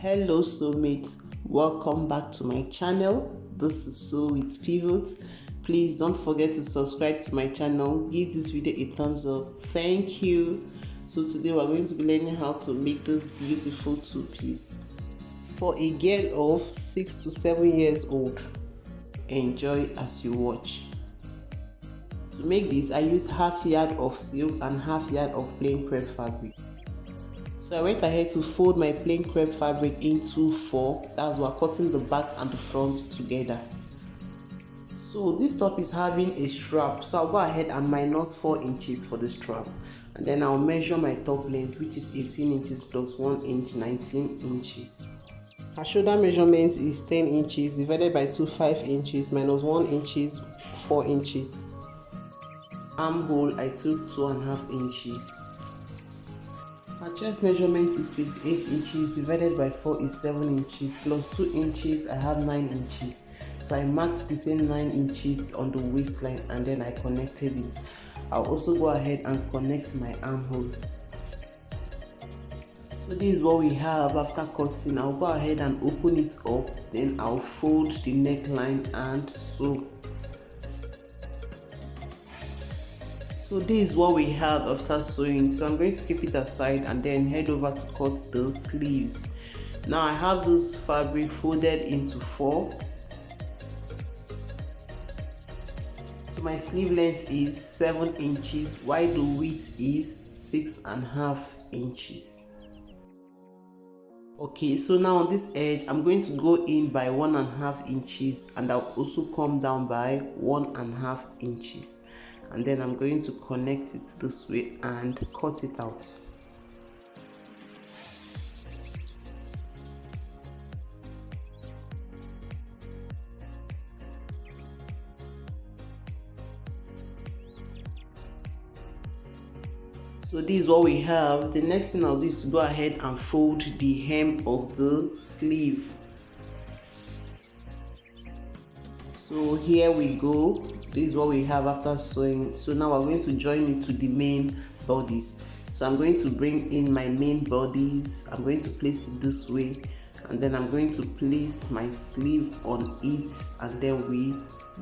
Hello soulmates, welcome back to my channel. This is Sew with Pivot. Please don't forget to subscribe to my channel, give this video a thumbs up. Thank you. So today we're going to be learning how to make this beautiful two-piece for a girl of 6 to 7 years old. Enjoy as you watch. To make this, I use half yard of silk and half yard of plain crepe fabric. So I went ahead to fold my plain crepe fabric into 4. That's why cutting the back and the front together. So this top is having a strap, so I'll go ahead and minus 4 inches for the strap, and then I'll measure my top length, which is 18 inches plus 1 inch, 19 inches. Her shoulder measurement is 10 inches divided by 2, 5 inches, minus 1 inches, 4 inches. Armhole, I took 2.5 inches. Her chest measurement is 28 inches divided by 4 is 7 inches plus 2 inches, I have 9 inches. So I marked the same 9 inches on the waistline and then I connected it. I'll also go ahead and connect my armhole. So this is what we have after cutting. I'll go ahead and open it up, then I'll fold the neckline and sew. So this is what we have after sewing. So I'm going to keep it aside and then head over to cut the sleeves. Now I have this fabric folded into 4. So my sleeve length is 7 inches while the width is 6.5 inches. Okay, so now on this edge I'm going to go in by 1.5 inches and I'll also come down by 1.5 inches. And then I'm going to connect it this way and cut it out. So this is what we have. The next thing I'll do is to go ahead and fold the hem of the sleeve. So here we go. This is what we have after sewing. So now we're going to join it to the main bodies. So I'm going to bring in my main bodies. I'm going to place it this way, and then I'm going to place my sleeve on it, and then we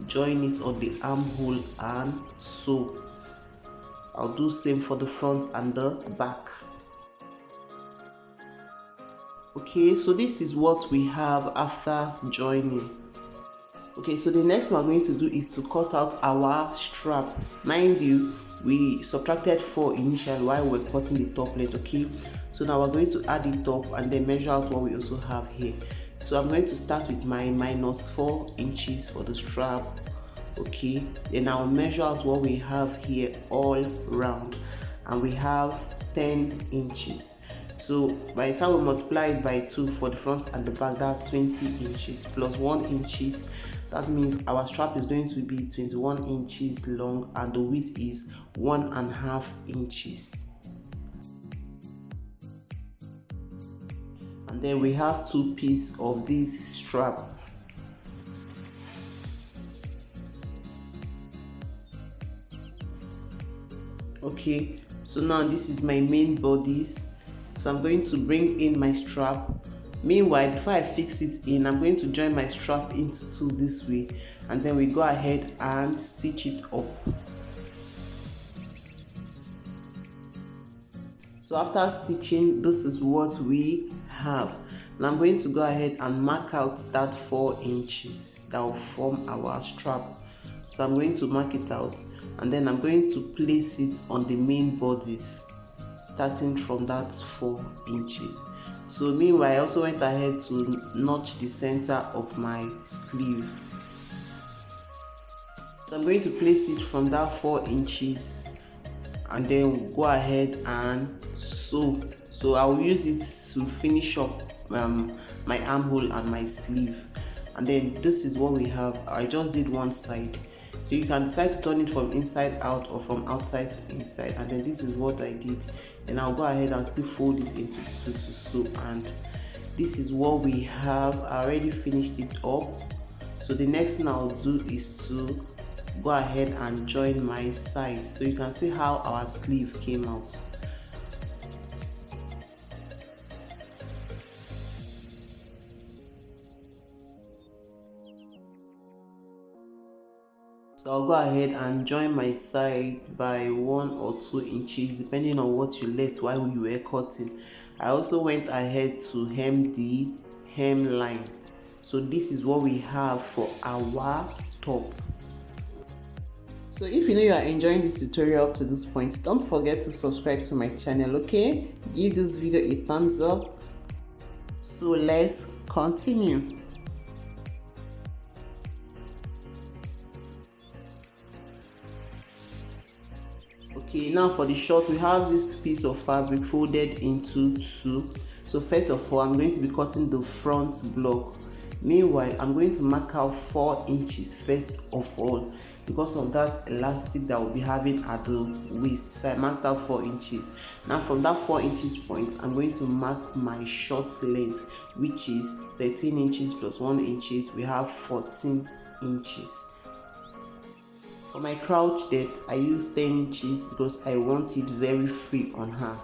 join it on the armhole and sew. I'll do same for the front and the back. Okay, so this is what we have after joining. Okay, so the next thing we're going to do is to cut out our strap. Mind you, we subtracted 4 initially while we're cutting the top length. Okay, so now we're going to add it up and then measure out what we also have here. So I'm going to start with my minus 4 inches for the strap. Okay, then I'll measure out what we have here all round, and we have 10 inches. So by the time we multiply it by 2 for the front and the back, that's 20 inches plus 1 inches. That means our strap is going to be 21 inches long and the width is 1.5 inches. And then we have 2 pieces of this strap. Okay, so now this is my main bodies. So I'm going to bring in my strap. Meanwhile, before I fix it in, I'm going to join my strap into 2 this way, and then we go ahead and stitch it up. So after stitching, this is what we have. Now I'm going to go ahead and mark out that 4 inches that will form our strap. So I'm going to mark it out, and then I'm going to place it on the main bodies, starting from that 4 inches. So meanwhile, I also went ahead to notch the center of my sleeve. So I'm going to place it from that 4 inches and then go ahead and sew. So I'll use it to finish up my armhole and my sleeve. And then this is what we have. I just did one side. So you can decide to turn it from inside out or from outside to inside, and then this is what I did. And I'll go ahead and still fold it into 2 to sew, and this is what we have. I already finished it up. So the next thing I'll do is to go ahead and join my sides, so you can see how our sleeve came out. So I'll go ahead and join my side by 1 or 2 inches depending on what you left while you were cutting. I also went ahead to hem the hemline. So this is what we have for our top. So if you know you are enjoying this tutorial up to this point, don't forget to subscribe to my channel, okay? Give this video a thumbs up. So let's continue. Okay, now for the short, we have this piece of fabric folded into 2. So first of all, I'm going to be cutting the front block. Meanwhile, I'm going to mark out 4 inches first of all because of that elastic that we'll be having at the waist. So I marked out 4 inches. Now from that 4 inches point, I'm going to mark my short length, which is 13 inches plus 1 inches. We have 14 inches. For my crouch depth, I use 10 inches because I want it very free on her.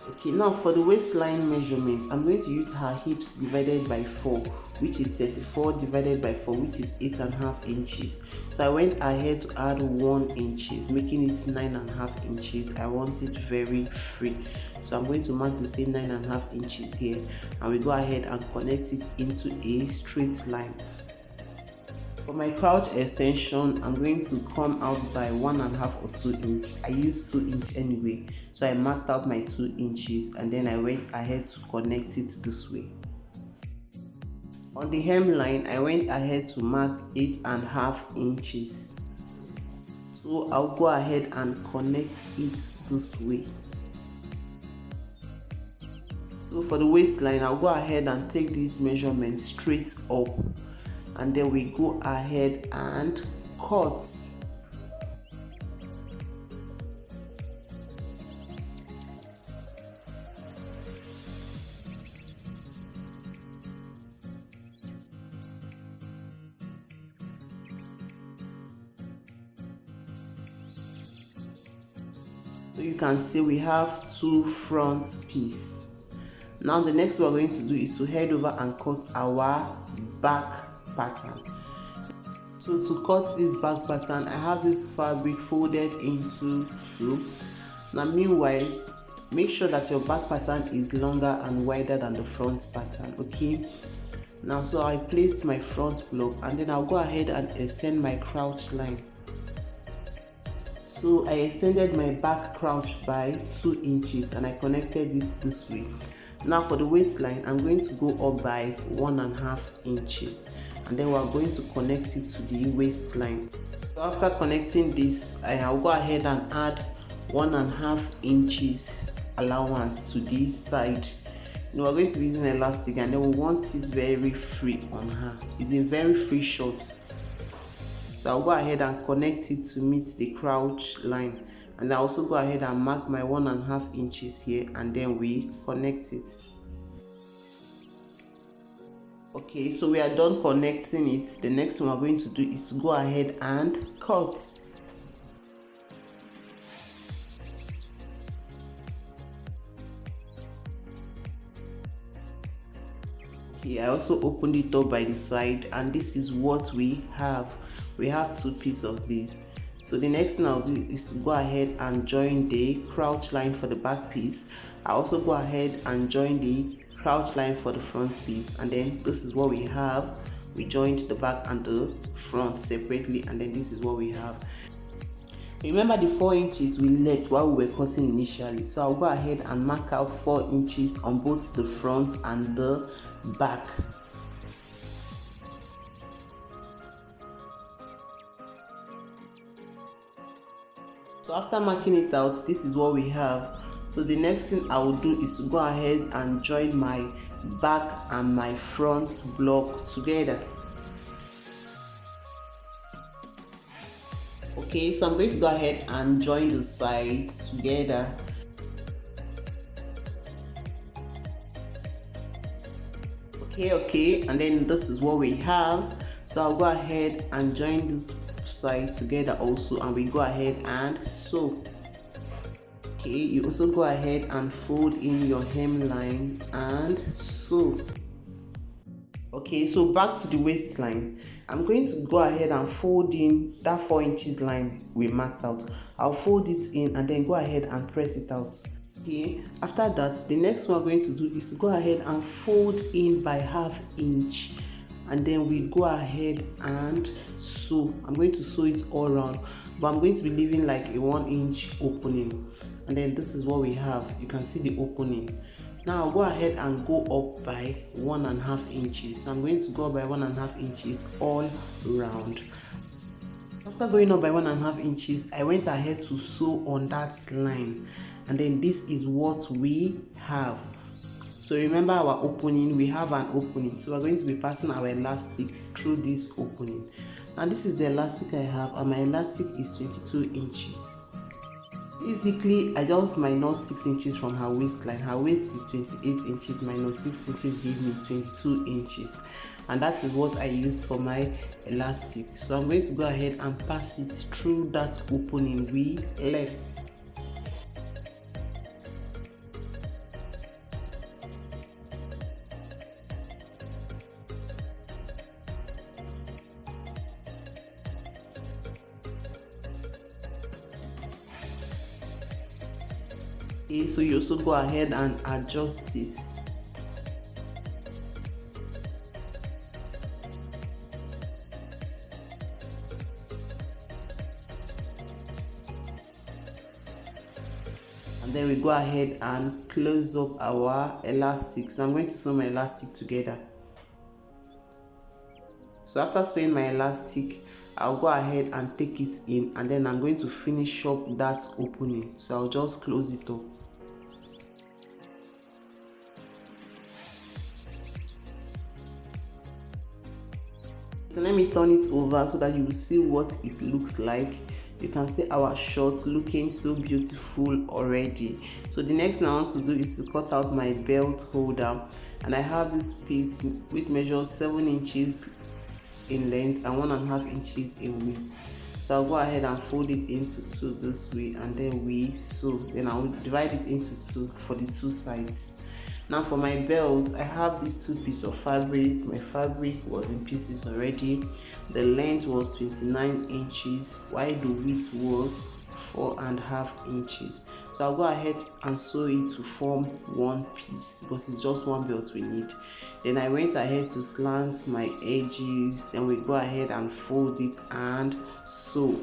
Okay, now for the waistline measurement, I'm going to use her hips divided by 4, which is 34 divided by 4, which is 8.5 inches. So I went ahead to add 1 inch, making it 9.5 inches. I want it very free. So I'm going to mark the same 9.5 inches here, and we go ahead and connect it into a straight line. For my crouch extension, I'm going to come out by 1.5 or 2 inch. I use 2 inch anyway, so I marked out my 2 inches and then I went ahead to connect it this way. On the hemline, I went ahead to mark 8.5 inches. So I'll go ahead and connect it this way. So for the waistline, I'll go ahead and take this measurement straight up, and then we go ahead and cut. So you can see we have 2 front pieces. Now the next we're going to do is to head over and cut our back pattern. So to cut this back pattern, I have this fabric folded into 2. Now meanwhile, make sure that your back pattern is longer and wider than the front pattern, okay? Now so I placed my front block and then I'll go ahead and extend my crouch line. So I extended my back crouch by 2 inches and I connected it this way. Now for the waistline, I'm going to go up by 1.5 inches and then we're going to connect it to the waistline. So after connecting this, I'll go ahead and add 1.5 inches allowance to this side. We're going to be using elastic and then we want it very free on her. It's a very free short. So I'll go ahead and connect it to meet the crouch line, and I also go ahead and mark my 1.5 inches here and then we connect it. Okay, so we are done connecting it. The next thing we're going to do is to go ahead and cut. Okay, I also opened it up by the side and this is what we have. We have 2 pieces of this. So the next thing I'll do is to go ahead and join the crouch line for the back piece. I also go ahead and join the crouch line for the front piece, and then this is what we have. We joined the back and the front separately, and then this is what we have. Remember the 4 inches we left while we were cutting initially, so I'll go ahead and mark out 4 inches on both the front and the back. So after marking it out, this is what we have. So the next thing I will do is to go ahead and join my back and my front block together. Okay, so I'm going to go ahead and join the sides together. Okay, and then this is what we have. So I'll go ahead and join this side together also, and we go ahead and sew. Okay, you also go ahead and fold in your hemline and sew. Okay, Okay, so back to the waistline. I'm going to go ahead and fold in that 4 inches line we marked out. I'll fold it in and then go ahead and press it out. Okay, after that, the next one I'm going to do is to go ahead and fold in by 1/2 inch, and then we go ahead and sew. I'm going to sew it all around, but I'm going to be leaving like a 1 inch opening, and then this is what we have. You can see the opening. Now I'll go ahead and go up by 1.5 inches. So I'm going to go up by 1.5 inches all round. After going up by 1.5 inches, I went ahead to sew on that line, and then this is what we have. So remember our opening, we have an opening, so we're going to be passing our elastic through this opening. Now this is the elastic I have, and my elastic is 22 inches. Basically, I just minus 6 inches from her waistline. Her waist is 28 inches, minus 6 inches gave me 22 inches. And that is what I used for my elastic. So I'm going to go ahead and pass it through that opening we left. Okay, so you also go ahead and adjust it. And then we go ahead and close up our elastic. So I'm going to sew my elastic together. So after sewing my elastic, I'll go ahead and take it in, and then I'm going to finish up that opening. So I'll just close it up. So let me turn it over so that you will see what it looks like. You can see our short looking so beautiful already. So the next thing I want to do is to cut out my belt holder, and I have this piece which measures 7 inches in length and 1.5 inches in width. So I'll go ahead and fold it into 2 this way, and then we sew. Then I'll divide it into 2 for the 2 sides. Now for my belt, I have these 2 pieces of fabric. My fabric was in pieces already. The length was 29 inches, while the width was 4.5 inches. So I'll go ahead and sew it to form one piece because it's just one belt we need. Then I went ahead to slant my edges. Then we go ahead and fold it and sew.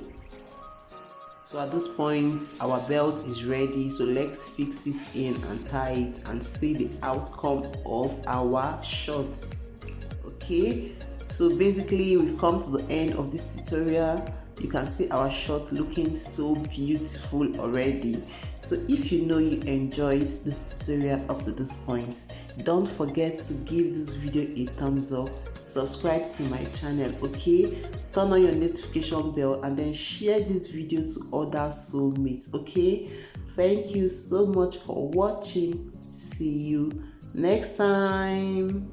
So at this point, our belt is ready. So let's fix it in and tie it and see the outcome of our shorts. Okay, so basically we've come to the end of this tutorial. You can see our short looking so beautiful already. So if you know you enjoyed this tutorial up to this point, don't forget to give this video a thumbs up, subscribe to my channel, okay, turn on your notification bell, and then share this video to other soulmates. Okay, thank you so much for watching. See you next time.